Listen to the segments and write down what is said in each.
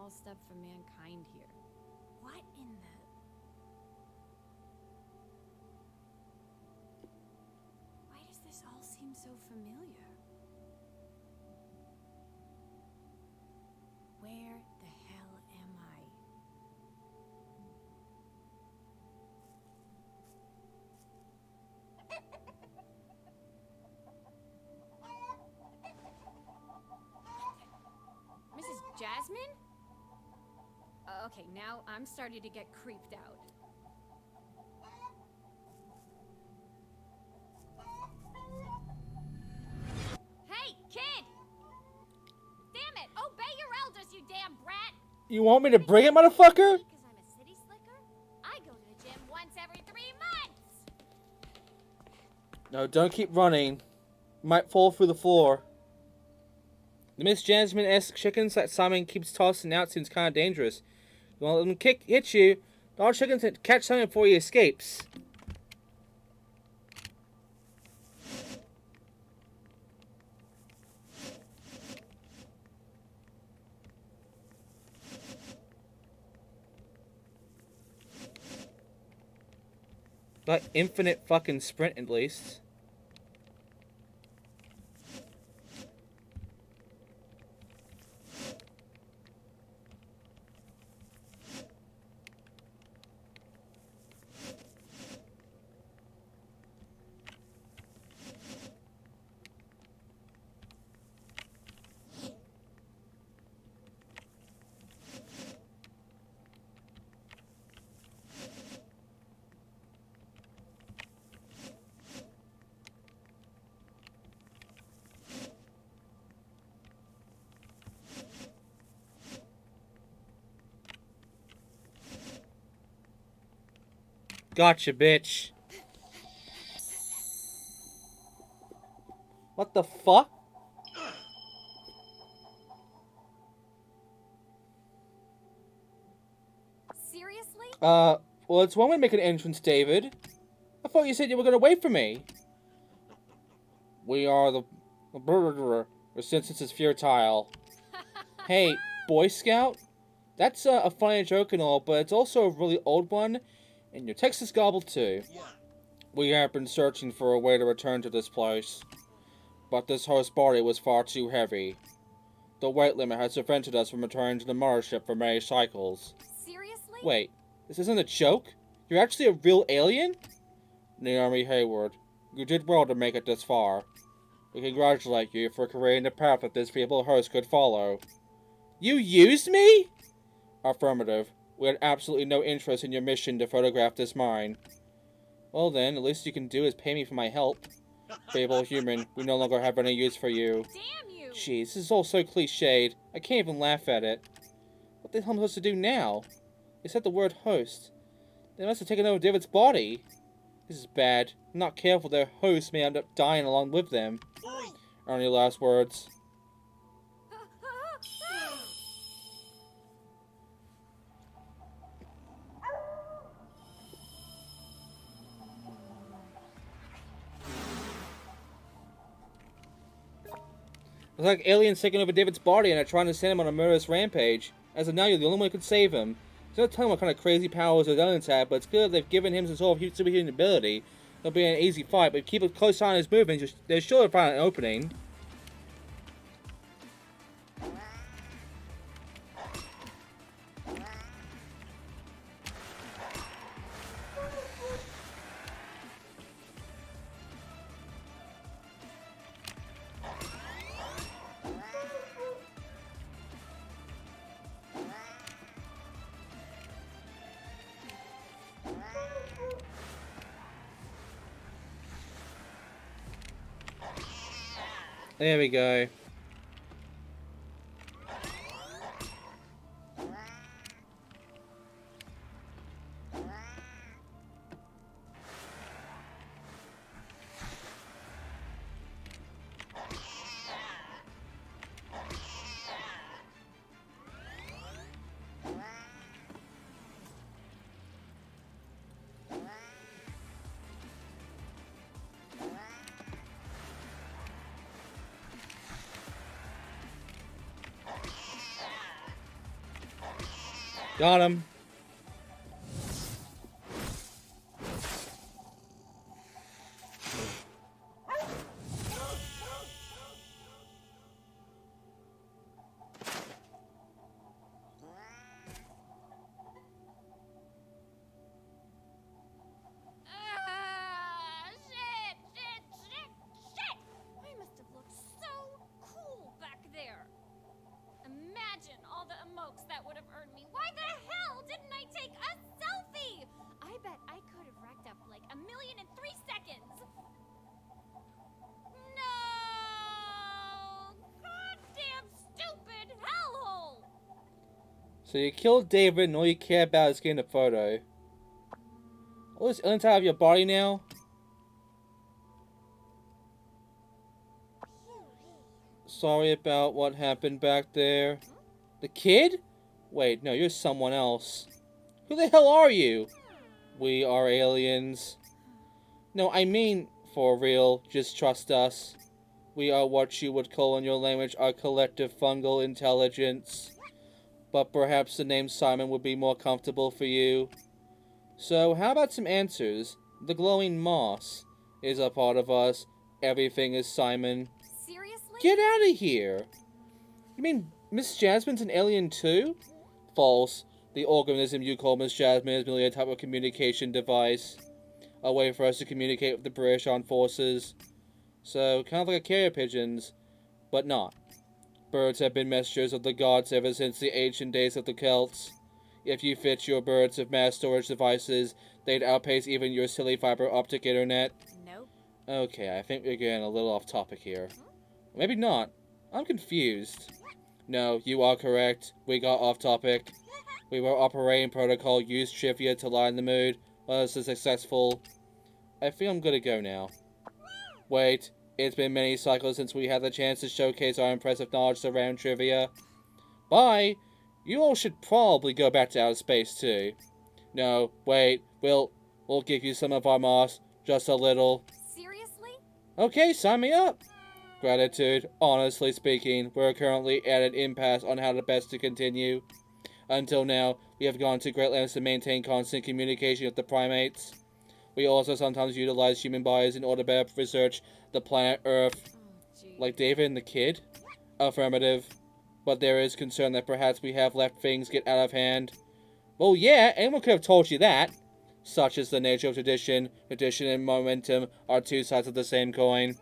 small step for mankind here. What in the... Why does this all seem so familiar? Where the hell am I? Mrs. Jasmine? Okay, now I'm starting to get creeped out. Hey, kid! Damn it! Obey your elders, you damn brat! You want me to bring it, motherfucker? Because I'm a city slicker, I go to the gym once every 3 months! No, don't keep running. You might fall through the floor. The Miss Jasmine-esque chickens that Simon keeps tossing out seems kind of dangerous. You want to let them hit you, the all chickens catch Simon before he escapes. Like infinite fucking sprint at least. Gotcha, bitch. What the fuck? Seriously? Well, it's one way to make an entrance, David. I thought you said you were gonna wait for me. We are the murderer, since it's futile. Hey, Boy Scout? That's a funny joke and all, but it's also a really old one, and your Texas gobble too. We have been searching for a way to return to this place, but this host body was far too heavy. The weight limit has prevented us from returning to the mothership for many cycles. Seriously? Wait, this isn't a joke? You're actually a real alien? Naomi Hayward, you did well to make it this far. We congratulate you for creating the path that this feeble host could follow. You used me? Affirmative. We had absolutely no interest in your mission to photograph this mine. Well then, the least you can do is pay me for my help. Feeble human, we no longer have any use for you. Damn you! Jeez, this is all so cliched. I can't even laugh at it. What the hell am I supposed to do now? They said the word host. They must have taken over David's body. This is bad. If not careful, their host may end up dying along with them. Any last words? It's like aliens taking over David's body and are trying to send him on a murderous rampage. As of now, you're the only one who could save him. There's no telling what kind of crazy powers those aliens have, but it's good they've given him some sort of superhuman ability. It'll be an easy fight, but keep a close eye on his movements. They're sure to find an opening. There we go. Got him. Shit! I must have looked so cool back there. Imagine all the emokes that would have earned me. Why the hell didn't I take a selfie? I bet I could have racked up like 1,000,000 in 3 seconds. No! Goddamn stupid hellhole! So you killed David and all you care about is getting a photo. All this aliens out of your body now? Sorry about what happened back there. The kid? Wait, no, you're someone else. Who the hell are you? We are aliens. No, I mean, for real, just trust us. We are what you would call in your language our collective fungal intelligence. But perhaps the name Simon would be more comfortable for you. So, how about some answers? The glowing moss is a part of us. Everything is Simon. Seriously? Get out of here! You mean Miss Jasmine's an alien too? False. The organism you call Miss Jasmine is merely a type of communication device. A way for us to communicate with the British Armed Forces. So, kind of like a carrier pigeons, but not. Birds have been messengers of the gods ever since the ancient days of the Celts. If you fit your birds with mass storage devices, they'd outpace even your silly fiber optic internet. Nope. Okay, I think we're getting a little off topic here. Maybe not. I'm confused. No, you are correct. We got off topic. We were operating protocol, used trivia to lighten the mood. Was successful. I think I'm gonna go now. Wait, it's been many cycles since we had the chance to showcase our impressive knowledge around trivia. Bye! You all should probably go back to outer space too. No, wait, we'll give you some of our moss, just a little. Seriously? Okay, sign me up! Gratitude. Honestly speaking, we're currently at an impasse on how to best to continue. Until now, we have gone to great lengths to maintain constant communication with the primates. We also sometimes utilize human bodies in order to better research the planet Earth. Oh, gee. Like David and the kid? Affirmative. But there is concern that perhaps we have let things get out of hand. Well, yeah, anyone could have told you that. Such is the nature of tradition. Tradition and momentum are two sides of the same coin.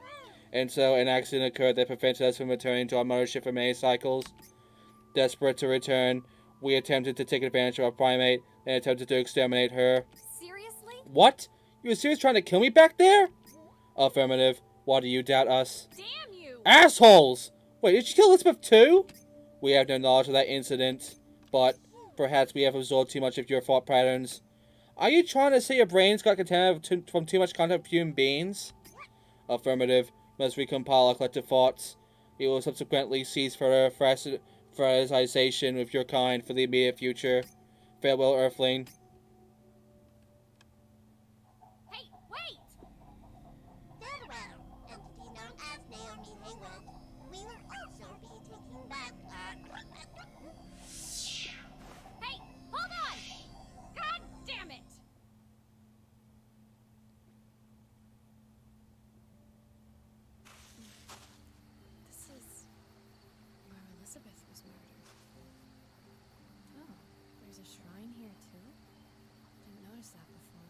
And so an accident occurred that prevented us from returning to our mothership for many cycles. Desperate to return, we attempted to take advantage of our primate and attempted to exterminate her. Seriously? What? You were seriously trying to kill me back there? Affirmative. Why do you doubt us? Damn you! Assholes! Wait, did you kill Elizabeth too? We have no knowledge of that incident, but perhaps we have absorbed too much of your thought patterns. Are you trying to say your brains got contaminated from too much content of human beings? Affirmative. Must recompile our collective thoughts. We will subsequently cease further fraternization with your kind for the immediate future. Farewell, Earthling. Hey, wait! Farewell, entity known as Naomi Hayward. We will also be taking back Hey, hold on! God damn it! This is where Elizabeth was murdered. Oh, there's a shrine here too? Didn't notice that before.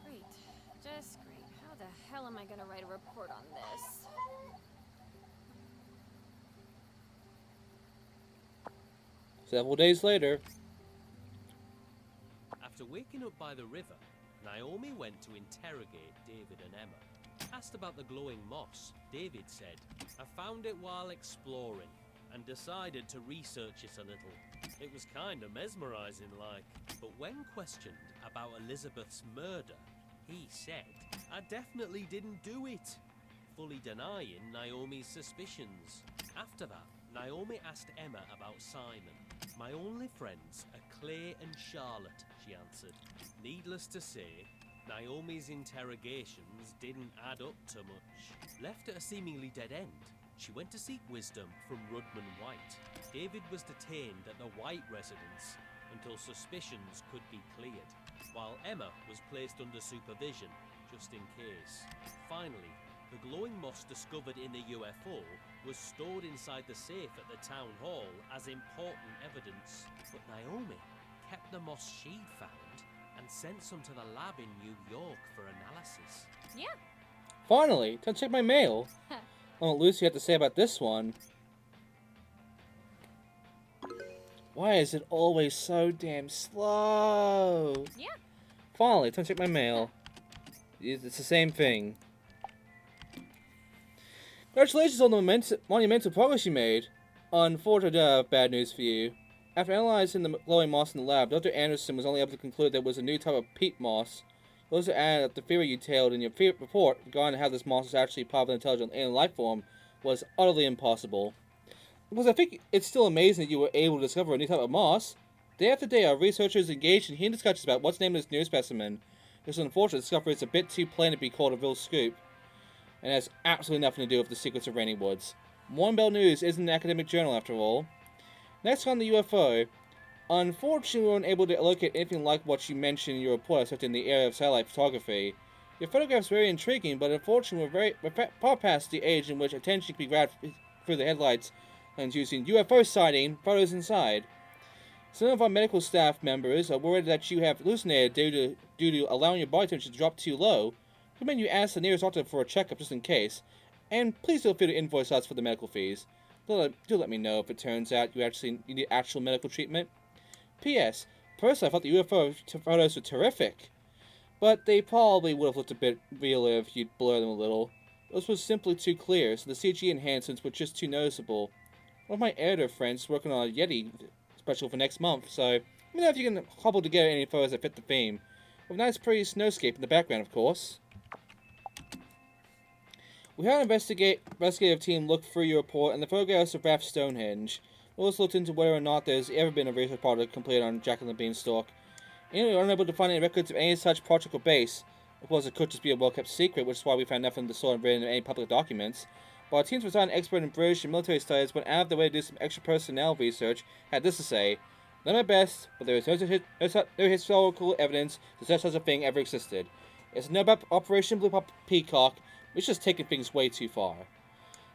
Great. Just great. How the hell am I gonna write a report on this? Several days later. After waking up by the river, Naomi went to interrogate David and Emma. Asked about the glowing moss, David said, "I found it while exploring and decided to research it a little. It was kinda mesmerizing like, but when questioned about Elizabeth's murder, he said, I definitely didn't do it, fully denying Naomi's suspicions. After that, Naomi asked Emma about Simon. My only friends are Clay and Charlotte, she answered. Needless to say, Naomi's interrogations didn't add up to much. Left at a seemingly dead end, she went to seek wisdom from Rudman White. David was detained at the White residence until suspicions could be cleared, while Emma was placed under supervision, just in case. Finally, the glowing moss discovered in the UFO was stored inside the safe at the town hall as important evidence. But Naomi kept the moss she'd found and sent some to the lab in New York for analysis. Yeah. Finally, time to check my mail. What Lucy had to say about this one. Why is it always so damn slow? Yeah. Finally, time to check my mail. It's the same thing. Congratulations on the monumental progress you made. Unfortunately, I have bad news for you. After analyzing the glowing moss in the lab, Dr. Anderson was only able to conclude there was a new type of peat moss. He also added that the theory you detailed in your report regarding how this moss is actually part of an intelligent alien life form was utterly impossible. Because I think it's still amazing that you were able to discover a new type of moss. Day after day, our researchers engaged in heated discussions about what's named this new specimen. This unfortunate discovery is a bit too plain to be called a real scoop, and has absolutely nothing to do with the secrets of Rainy Woods. Morning Bell News isn't an academic journal after all. Next on the UFO. Unfortunately, we weren't able to locate anything like what you mentioned in your report, except in the area of satellite photography. Your photographs were very intriguing, but unfortunately we're far past the age in which attention can be grabbed through the headlights and using UFO sighting photos inside. Some of our medical staff members are worried that you have hallucinated due to allowing your body temperature to drop too low. Recommend you ask the nearest doctor for a checkup just in case, and please feel free to invoice us for the medical fees. Do let me know if it turns out you need actual medical treatment. P.S. Personally, I thought the UFO photos were terrific, but they probably would have looked a bit realer if you'd blur them a little. Those were simply too clear, so the CG enhancements were just too noticeable. One of my editor friends is working on a Yeti special for next month, so let me know if you can cobble together any photos that fit the theme. With a nice pretty snowscape in the background, of course. We had an investigative team look through your report and the photographs of Raft Stonehenge. We also looked into whether or not there's ever been a research project completed on Jack and the Beanstalk. And we were unable to find any records of any such project or base. Of course, it could just be a well-kept secret, which is why we found nothing of the sort written in any public documents. But our teams were an expert in British and military studies went out of their way to do some extra personnel research, had this to say: "Done my best, but there is no historical evidence that such a thing ever existed. It's no about Operation Blue Peacock. It's just taking things way too far.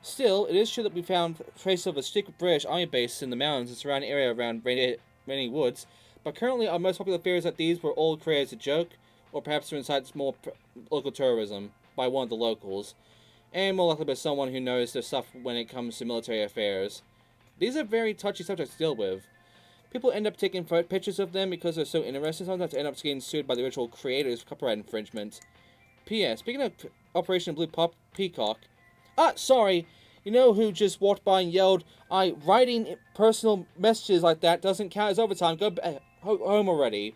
Still, it is true that we found traces of a secret British army base in the mountains and surrounding area around Rainy Woods, but currently our most popular theory is that these were all created as a joke, or perhaps to incite small local terrorism by one of the locals, and more likely by someone who knows their stuff when it comes to military affairs. These are very touchy subjects to deal with. People end up taking pictures of them because they're so interesting, sometimes end up getting sued by the original creators for copyright infringement. P.S. Speaking of Operation Blue Peacock... sorry! You know who just walked by and yelled, writing personal messages like that doesn't count as overtime. Go home already.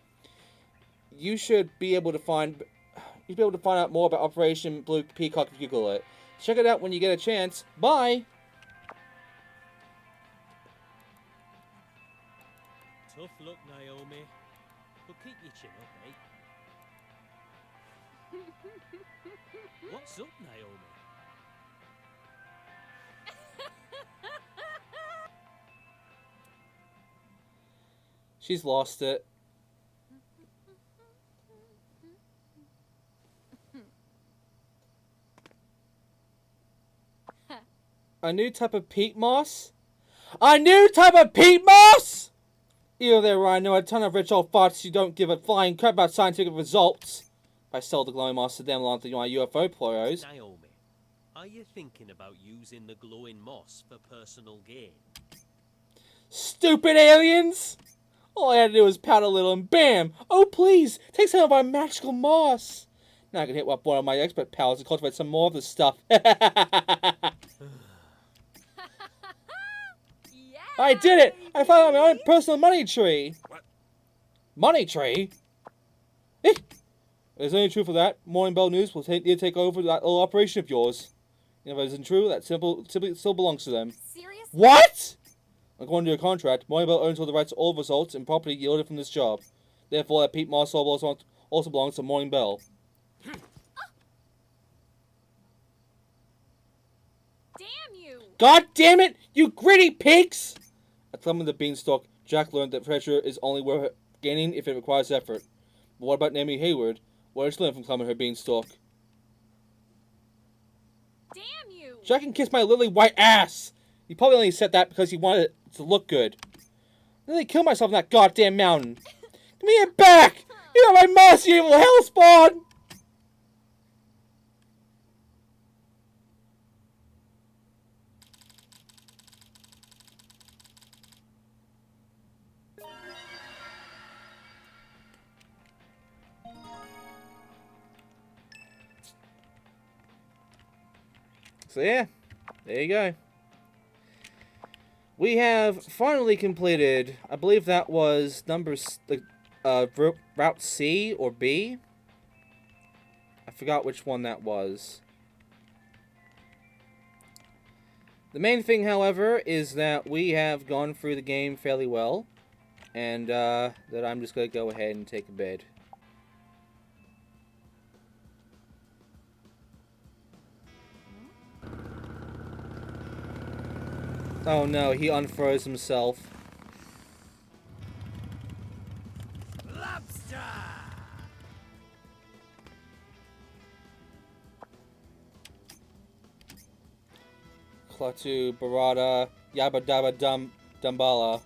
You should be able to find out more about Operation Blue Peacock if you Google it. Check it out when you get a chance. Bye! Tough luck, Naomi. But keep your chin up, eh? What's up, Naomi? She's lost it. A new type of peat moss? A new type of peat moss?! Either there, Rhino, a ton of rich old farts who don't give a flying crap about scientific results. If I sell the glowing moss to them along with my UFO photos. Naomi, are you thinking about using the glowing moss for personal gain? Stupid aliens! All I had to do was pout a little and bam! Oh please, take some of our magical moss! Now I can hit up one of my expert pals and cultivate some more of this stuff. I did it! I found my own personal money tree! What? Money tree? Eh? There's any truth for that, Morning Bell News will take over that little operation of yours. If it isn't true, that simply still belongs to them. Seriously? What?! According to your contract, Morning Bell owns all the rights to all results and property yielded from this job. Therefore, that peat moss also belongs to Morning Bell. Damn you! God damn it, you greedy pigs! At climbing the beanstalk, Jack learned that treasure is only worth gaining if it requires effort. But what about Naomi Hayward? What did she learn from climbing her beanstalk? Damn you! Jack can kiss my lily white ass! He probably only said that because he wanted it to look good. I nearly killed myself on that goddamn mountain. Give me it back! You are my mercy, you evil hellspawn! So yeah, there you go. We have finally completed, I believe that was Route C or B. I forgot which one that was. The main thing, however, is that we have gone through the game fairly well. And that I'm just going to go ahead and take a bed. Oh no, he unfroze himself. Lobster! Klaatu, Barada, Yabba Dabba Dumbala.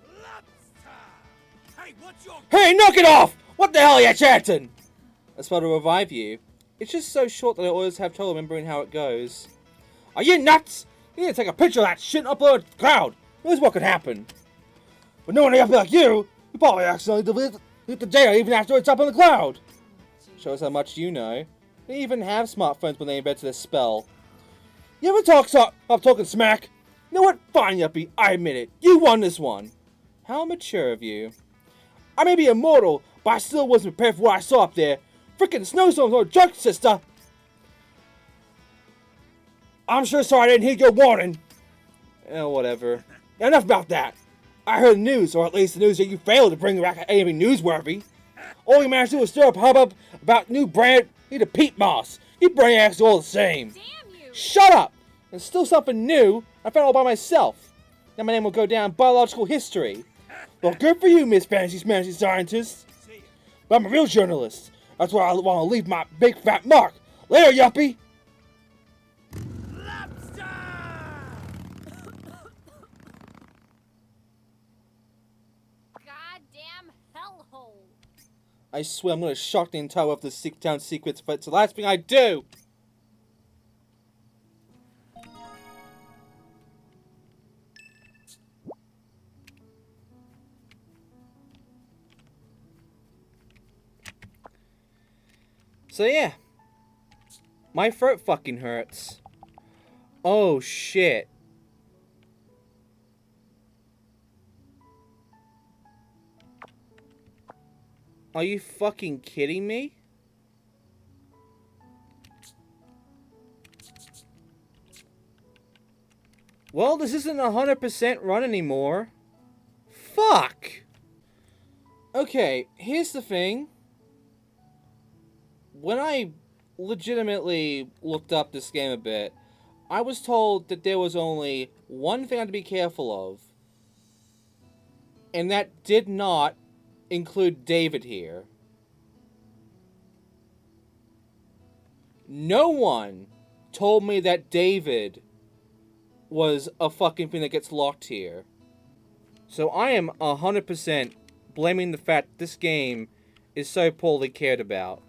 Hey, what's your... Hey, knock it off! What the hell are you chanting? I spelled to revive you. It's just so short that I always have trouble remembering how it goes. Are you nuts? You need to take a picture of that shit and upload it to the cloud. Here's what could happen. But no one happy like you probably accidentally delete the data even after it's up on the cloud. Shows how much you know. They even have smartphones when they invented this spell. You ever talking smack? You know what? Fine, Yuppie. I admit it. You won this one. How mature of you. I may be immortal, but I still wasn't prepared for what I saw up there. Frickin' snowstorms or junk, sister. I'm sure sorry I didn't hear your warning. Whatever. Enough about that. I heard the news, or at least the news that you failed to bring back anything newsworthy. All you managed to do was stir up hubbub about new brand new to peat moss. You brainiacs are all the same. Damn you! Shut up! There's still something new I found all by myself. Now my name will go down in biological history. Well, good for you, Miss Fancy Smancy Scientist. But I'm a real journalist. That's why I want to leave my big fat mark. Later, Yuppie! Goddamn hellhole! I swear I'm gonna shock the entire of the town secrets, but it's the last thing I do! So yeah. My throat fucking hurts. Oh shit. Are you fucking kidding me? Well, this isn't 100% run anymore. Fuck! Okay, here's the thing. When I legitimately looked up this game a bit, I was told that there was only one thing I had to be careful of. And that did not include David here. No one told me that David was a fucking thing that gets locked here. So I am 100% blaming the fact this game is so poorly cared about.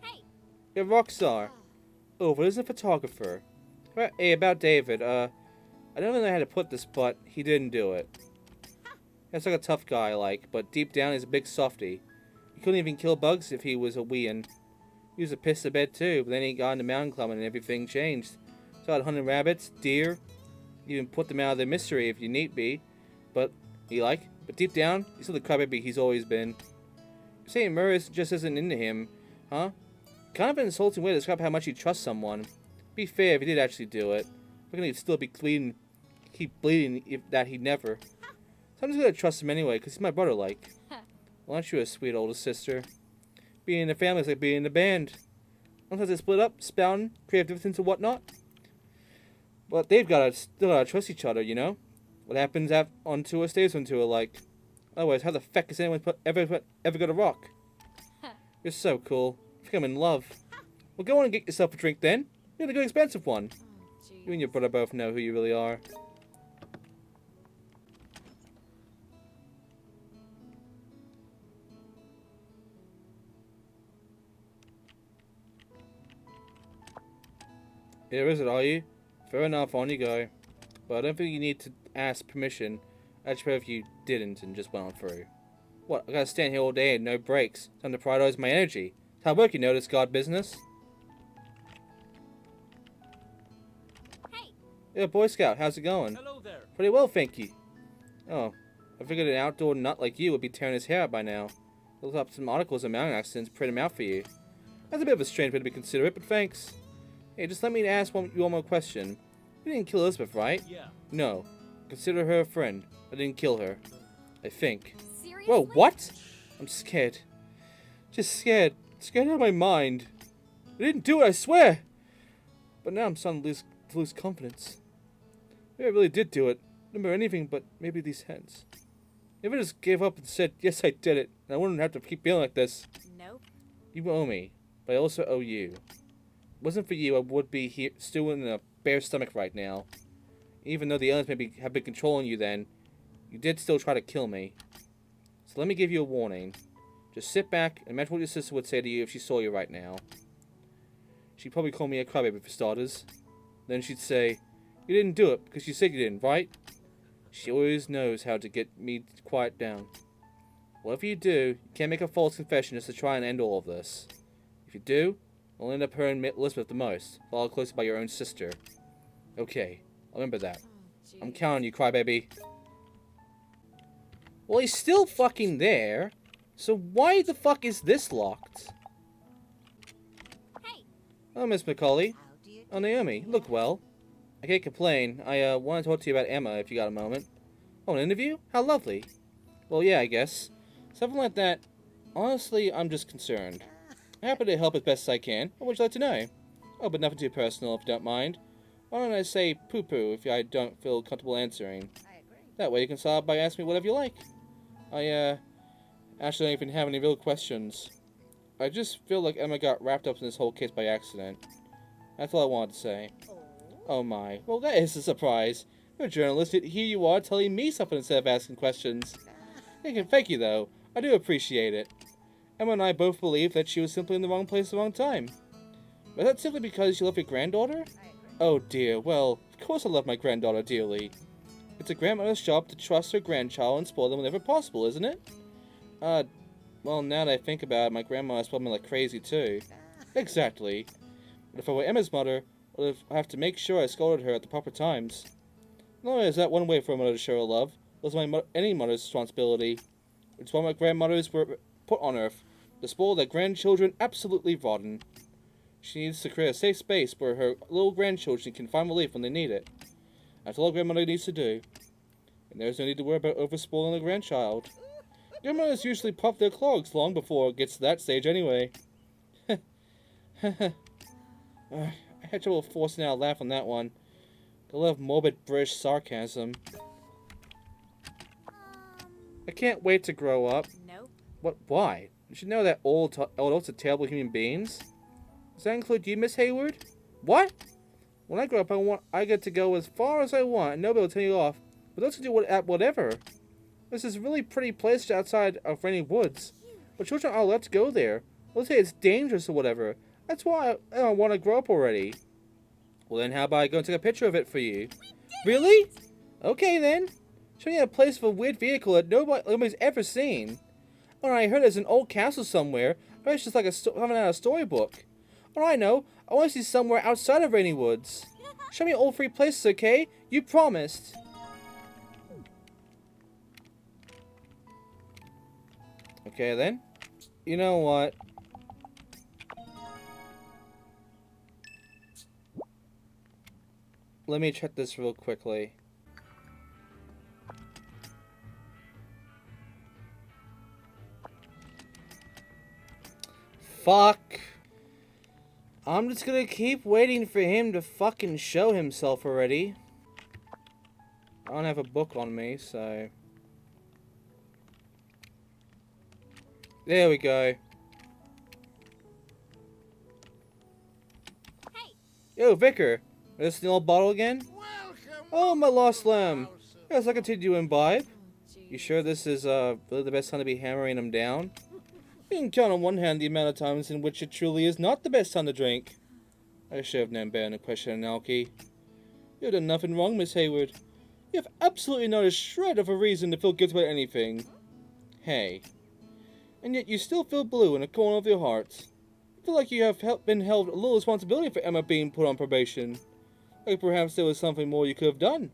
Hey! You're a rock star. Oh, but isn't a photographer. Hey, about David, I don't really know how to put this, but he didn't do it. He's like a tough guy, but deep down he's a big softy. He couldn't even kill bugs if he was a weein'. He was a piss to bed too, but then he got into mountain climbing and everything changed. Started hunting rabbits, deer, even put them out of their mystery if you need be. But deep down, he's still the crybaby he's always been. You're saying murder just isn't into him, huh? Kind of an insulting way to describe how much you trust someone. Be fair if he did actually do it. We're gonna still be bleeding, keep bleeding if that he'd never. So I'm just gonna trust him anyway, because he's my brother, Well, aren't you a sweet older sister? Being in a family is like being in a band. Sometimes they split up, spouting, creative difference and whatnot. But they've still gotta trust each other, you know? What happens on tour stays on tour, like. Otherwise, how the feck is anyone ever gonna rock? You're so cool. I think I'm in love. Well, go on and get yourself a drink then. You're the good expensive one. Oh, You and your brother both know who you really are. Here is it, are you? Fair enough, on you go. But I don't think you need to ask permission. I'd prefer if you didn't and just went on through. What, I gotta stand here all day and no breaks. Time to prioritize my energy. It's hard work, you know, this god business. Hey, Yeah, Boy Scout, how's it going? Hello there. Pretty well, thank you. Oh, I figured an outdoor nut like you would be tearing his hair out by now. Looked up some articles on mountain accidents, print them out for you. That's a bit of a strange way to be considerate, but thanks. Hey, just let me ask you one more question. You didn't kill Elizabeth, right? Yeah. No. Consider her a friend. I didn't kill her. I think. Seriously? Whoa, what? I'm scared. Just scared. Scared out of my mind. I didn't do it, I swear! But now I'm starting to lose confidence. Maybe I really did do it. I don't remember anything but maybe these hands. If I just gave up and said, yes, I did it, and I wouldn't have to keep feeling like this. Nope. You owe me, but I also owe you. If it wasn't for you, I would be here, still in a bare stomach right now. Even though the aliens maybe have been controlling you then, you did still try to kill me. So let me give you a warning. Just sit back and imagine what your sister would say to you if she saw you right now. She'd probably call me a crybaby for starters. Then she'd say, you didn't do it because you said you didn't, right? She always knows how to get me to quiet down. Whatever you do, you can't make a false confession just to try and end all of this. If you do, it'll end up hurting Elizabeth the most, followed closely by your own sister. Okay, I'll remember that. Oh, I'm jeez. counting you, crybaby. Well, he's still fucking there. So why the fuck is this locked? hey, Oh, Miss McCauley. how do you Oh, Naomi, you look well. I can't complain. I want to talk to you about Emma if you got a moment. Oh, an interview? How lovely. Well, yeah, I guess. Something like that. Honestly, I'm just concerned. I'm happy to help as best as I can. What would you like to know? Oh, but nothing too personal, if you don't mind. Why don't I say poo-poo if I don't feel comfortable answering? I agree. That way you can start by asking me whatever you like. I actually don't even have any real questions. I just feel like Emma got wrapped up in this whole case by accident. That's all I wanted to say. Oh, Oh my. Well, that is a surprise. You're a journalist, yet here you are telling me something instead of asking questions. Thank you, though. I do appreciate it. Emma and I both believe that she was simply in the wrong place at the wrong time. Was that simply because you love your granddaughter? I agree. Oh dear, well, of course I love my granddaughter dearly. It's a grandmother's job to trust her grandchild and spoil them whenever possible, isn't it? Well, now that I think about it, my grandma spoiled me like crazy, too. Exactly. But if I were Emma's mother, I would have to make sure I scolded her at the proper times. Not only is that one way for a mother to show her love, it was any mother's responsibility. It's why my grandmothers were put on earth, to spoil their grandchildren absolutely rotten. She needs to create a safe space where her little grandchildren can find relief when they need it. That's all a grandmother needs to do. And there's no need to worry about overspoiling a grandchild. Grandmothers usually pop their clogs long before it gets to that stage anyway. I had trouble forcing out a laugh on that one. I love morbid British sarcasm. I can't wait to grow up. Nope. What? Why? You should know that all adults are terrible human beings. Does that include you, Miss Hayward? What? When I grow up, I get to go as far as I want, and nobody will tell you off. But those can do whatever. This is a really pretty place outside of Rainy Woods, but children aren't allowed to go there. They'll say it's dangerous or whatever. That's why I don't want to grow up already. Well then, how about I go and take a picture of it for you? Really? Okay then. Show me a place with a weird vehicle that nobody's ever seen. Oh, I heard there's an old castle somewhere. I bet it's just like something out of a storybook. Oh, I know. I want to see somewhere outside of Rainy Woods. Show me all 3 places, okay? You promised. Okay then. You know what? Let me check this real quickly. Fuck. I'm just gonna keep waiting for him to fucking show himself already. I don't have a book on me, so... There we go. Hey. Yo, Vicar. Is this the old bottle again? Oh, my lost lamb. Yes, I continue to imbibe. You sure this is really the best time to be hammering them down? You can count on one hand the amount of times in which it truly is not the best time to drink. I should have known better than to question Alki. You've done nothing wrong, Miss Hayward. You have absolutely not a shred of a reason to feel guilty about anything. Hey. And yet you still feel blue in the corner of your heart. I feel like you have been held a little responsibility for Emma being put on probation. Like perhaps there was something more you could have done.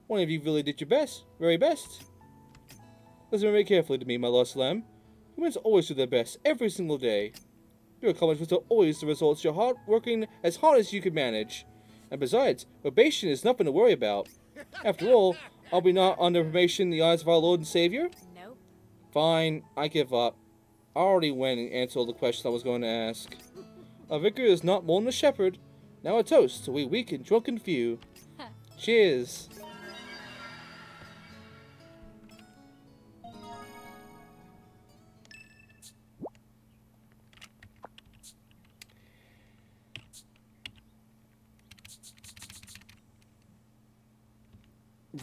One of you really did your best, very best. Listen very carefully to me, my lost lamb. Humans always do their best, every single day. Your accomplishments are always the results of your hard working as hard as you can manage. And besides, probation is nothing to worry about. After all, are we not under probation in the eyes of our Lord and Savior? Nope. Fine, I give up. I already went and answered all the questions I was going to ask. A vicar is not more than a shepherd. Now a toast to we weak and drunken few. Cheers.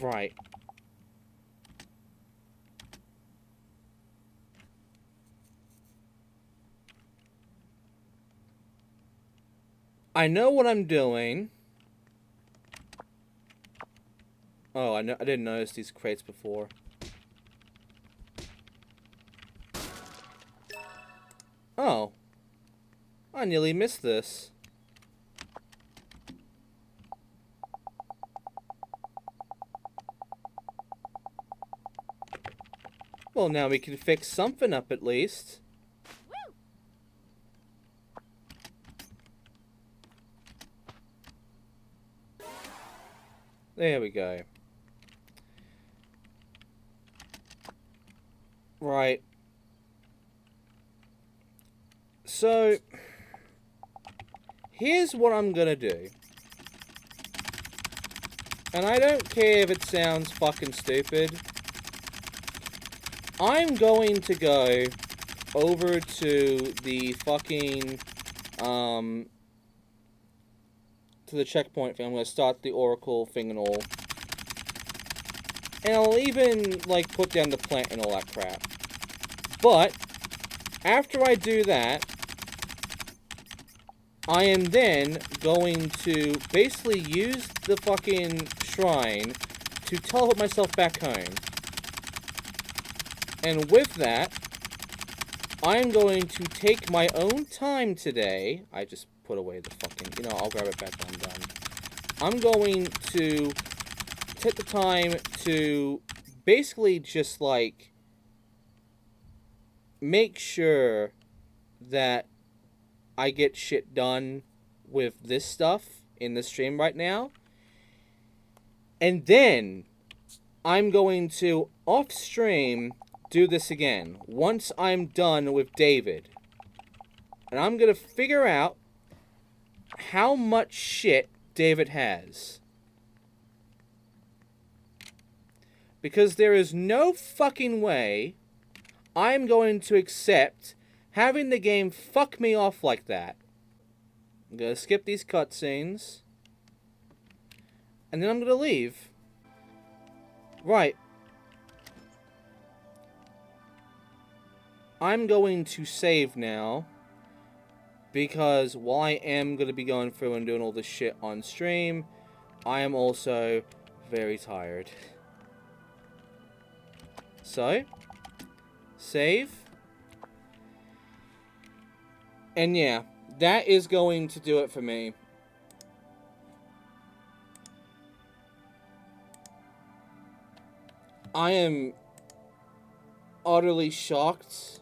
Right. I know what I'm doing. Oh, I didn't notice these crates before. Oh. I nearly missed this. Well, now we can fix something up at least. Woo! There we go. Right. So, here's what I'm gonna do. And I don't care if it sounds fucking stupid. I'm going to go over to the fucking, to the checkpoint thing. I'm going to start the Oracle thing and all. And I'll even, like, put down the plant and all that crap. But, after I do that, I am then going to basically use the fucking shrine to teleport myself back home. And with that, I'm going to take my own time today. I just put away the fucking... You know, I'll grab it back when I'm done. I'm going to take the time to basically just, like, make sure that I get shit done with this stuff in the stream right now. And then I'm going to, off-stream, do this again once I'm done with David. And I'm going to figure out how much shit David has. Because there is no fucking way I'm going to accept having the game fuck me off like that. I'm going to skip these cutscenes. And then I'm going to leave. Right. I'm going to save now. Because while I am going to be going through and doing all this shit on stream, I am also very tired. So, save. And yeah, that is going to do it for me. I am utterly shocked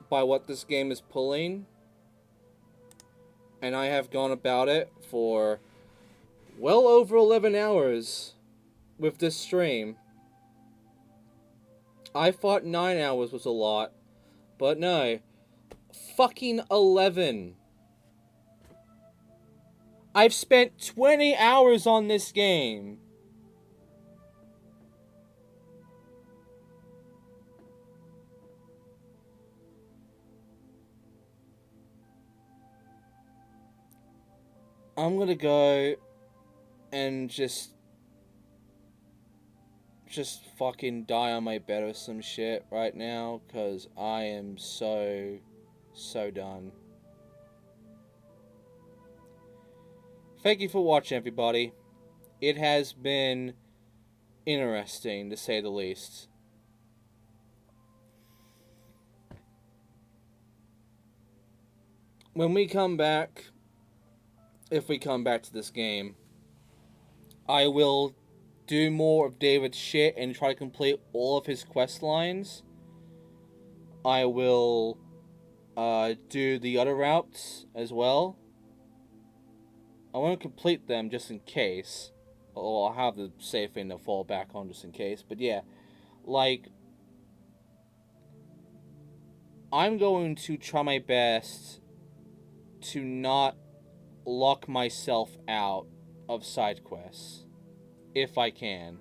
by what this game is pulling. And I have gone about it for well over 11 hours with this stream. I thought 9 hours was a lot, but no. Fucking 11. I've spent 20 hours on this game. I'm gonna go and just fucking die on my bed or some shit right now, because I am so done. Thank you for watching, everybody. It has been interesting, to say the least. When we come back, if we come back to this game, I will do more of David's shit and try to complete all of his quest lines. I will do the other routes as well. I want to complete them just in case. Or I'll have the safe thing to fall back on just in case. But yeah, like, I'm going to try my best to not lock myself out of side quests if I can.